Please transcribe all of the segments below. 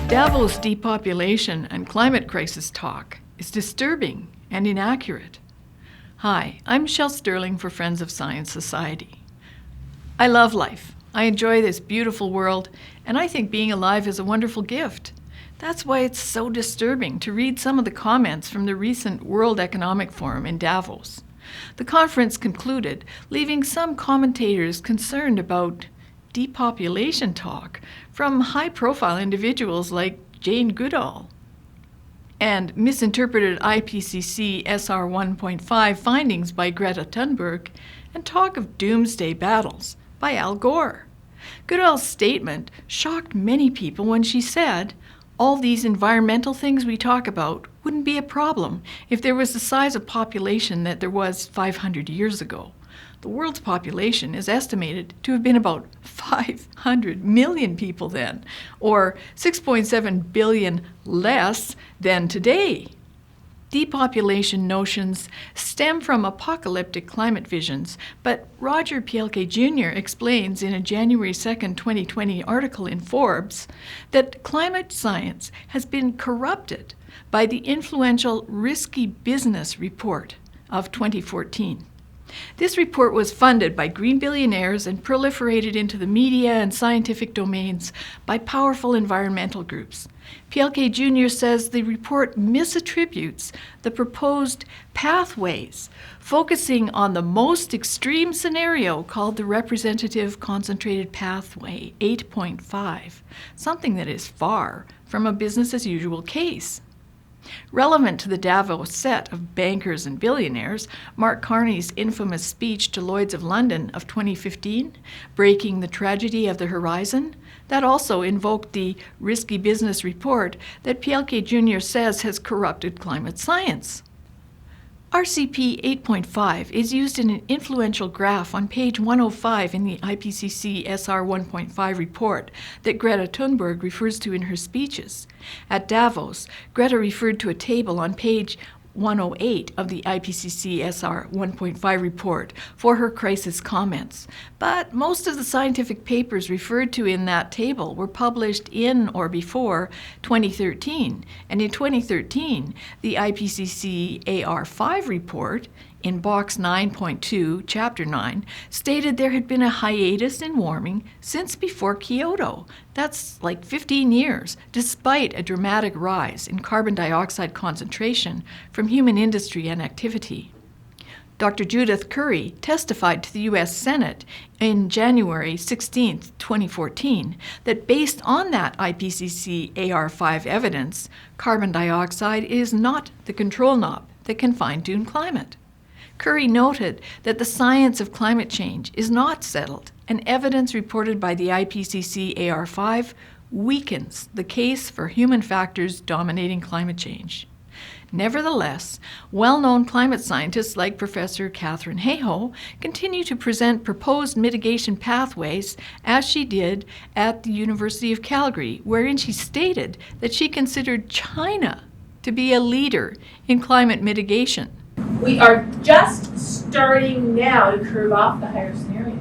Davos depopulation and climate crisis talk is disturbing and inaccurate. Hi, I'm Michelle Sterling for Friends of Science Society. I love life. I enjoy this beautiful world, and I think being alive is a wonderful gift. That's why it's so disturbing to read some of the comments from the recent World Economic Forum in Davos. The conference concluded, leaving some commentators concerned about depopulation talk from high-profile individuals like Jane Goodall, and misinterpreted IPCC SR1.5 findings by Greta Thunberg, and talk of doomsday battles by Gore. Goodall's statement shocked many people when she said, "All these environmental things we talk about wouldn't be a problem if there was the size of population that there was 500 years ago. The world's population is estimated to have been about 500 million people then, or 6.7 billion less than today." Depopulation notions stem from apocalyptic climate visions, but Roger Pielke Jr. explains in a January 2, 2020 article in Forbes that climate science has been corrupted by the influential Risky Business report of 2014. This report was funded by green billionaires and proliferated into the media and scientific domains by powerful environmental groups. Pielke Jr. says the report misattributes the proposed pathways, focusing on the most extreme scenario called the Representative Concentrated Pathway 8.5, something that is far from a business-as-usual case. Relevant to the Davos set of bankers and billionaires, Mark Carney's infamous speech to Lloyd's of London of 2015, Breaking the Tragedy of the Horizon, that also invoked the Risky Business report that Pielke Jr. says has corrupted climate science. RCP 8.5 is used in an influential graph on page 105 in the IPCC SR1.5 report that Greta Thunberg refers to in her speeches. At Davos, Greta referred to a table on page 108 of the IPCC SR1.5 report for her crisis comments. But most of the scientific papers referred to in that table were published in or before 2013. And in 2013, the IPCC AR5 report in Box 9.2, Chapter 9, stated there had been a hiatus in warming since before Kyoto. That's like 15 years, despite a dramatic rise in carbon dioxide concentration from human industry and activity. Dr. Judith Curry testified to the U.S. Senate in January 16, 2014, that based on that IPCC AR5 evidence, carbon dioxide is not the control knob that can fine-tune climate. Curry noted that the science of climate change is not settled, and evidence reported by the IPCC AR5 weakens the case for human factors dominating climate change. Nevertheless, well-known climate scientists like Professor Katherine Hayhoe continue to present proposed mitigation pathways, as she did at the University of Calgary, wherein she stated that she considered China to be a leader in climate mitigation. We are just starting now to curve off the higher scenario.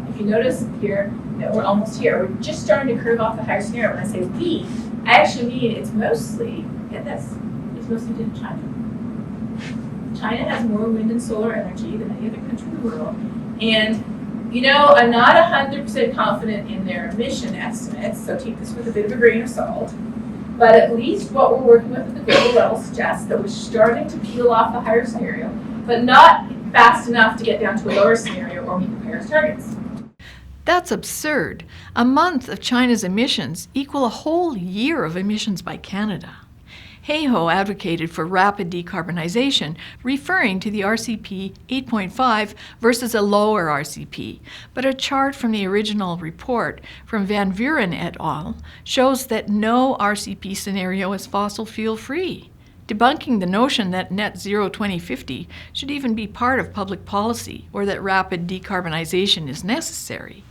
If you notice here that we're almost here, we're just starting to curve off the higher scenario. When I say we, I actually mean it's mostly, get this, it's mostly due to China. China has more wind and solar energy than any other country in the world. And, you know, I'm not 100% confident in their emission estimates, so take this with a bit of a grain of salt. But at least what we're working with at the global level suggests that we're starting to peel off the higher scenario, but not fast enough to get down to a lower scenario or meet the Paris targets. That's absurd. A month of China's emissions equal a whole year of emissions by Canada. Hayhoe advocated for rapid decarbonization, referring to the RCP 8.5 versus a lower RCP, but a chart from the original report from Van Vuren et al. Shows that no RCP scenario is fossil fuel free, debunking the notion that net zero 2050 should even be part of public policy or that rapid decarbonization is necessary.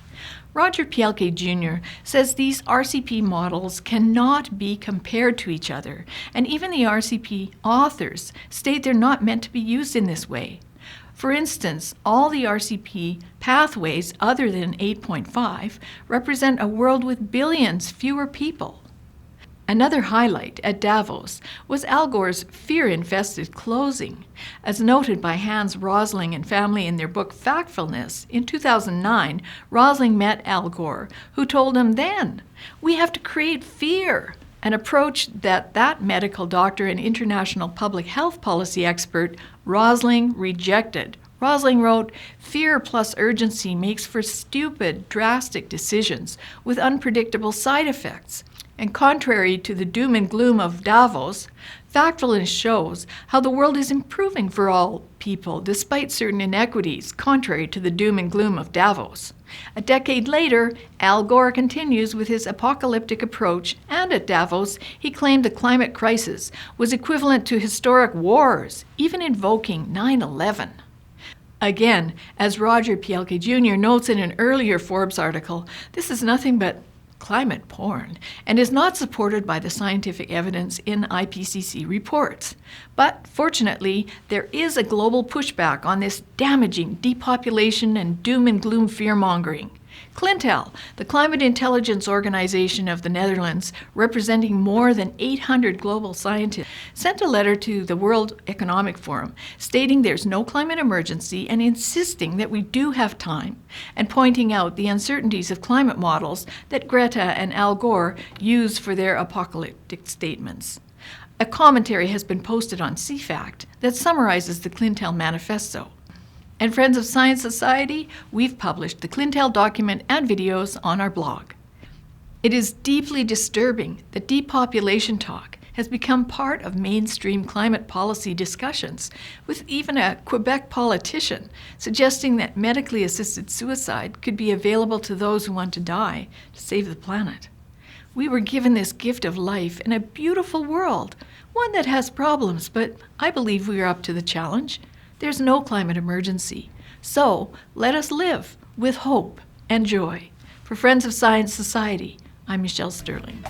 Roger Pielke Jr. says these RCP models cannot be compared to each other, and even the RCP authors state they're not meant to be used in this way. For instance, all the RCP pathways other than 8.5 represent a world with billions fewer people. Another highlight at Davos was Al Gore's fear-infested closing. As noted by Hans Rosling and family in their book Factfulness, in 2009, Rosling met Al Gore, who told him then, "We have to create fear," an approach that medical doctor and international public health policy expert Rosling rejected. Rosling wrote, "Fear plus urgency makes for stupid, drastic decisions with unpredictable side effects." And contrary to the doom and gloom of Davos, factfulness shows how the world is improving for all people despite certain inequities, contrary to the doom and gloom of Davos. A decade later, Al Gore continues with his apocalyptic approach, and at Davos, he claimed the climate crisis was equivalent to historic wars, even invoking 9/11. Again, as Roger Pielke Jr. notes in an earlier Forbes article, this is nothing but climate porn and is not supported by the scientific evidence in IPCC reports. But fortunately, there is a global pushback on this damaging depopulation and doom and gloom fear-mongering. CLINTEL, the climate intelligence organization of the Netherlands, representing more than 800 global scientists, sent a letter to the World Economic Forum stating there's no climate emergency and insisting that we do have time, and pointing out the uncertainties of climate models that Greta and Al Gore use for their apocalyptic statements. A commentary has been posted on CFACT that summarizes the CLINTEL manifesto. And Friends of Science Society, we've published the CLINTEL document and videos on our blog. It is deeply disturbing that depopulation talk has become part of mainstream climate policy discussions, with even a Quebec politician suggesting that medically assisted suicide could be available to those who want to die to save the planet. We were given this gift of life in a beautiful world, one that has problems, but I believe we are up to the challenge. There's no climate emergency. So let us live with hope and joy. For Friends of Science Society, I'm Michelle Sterling.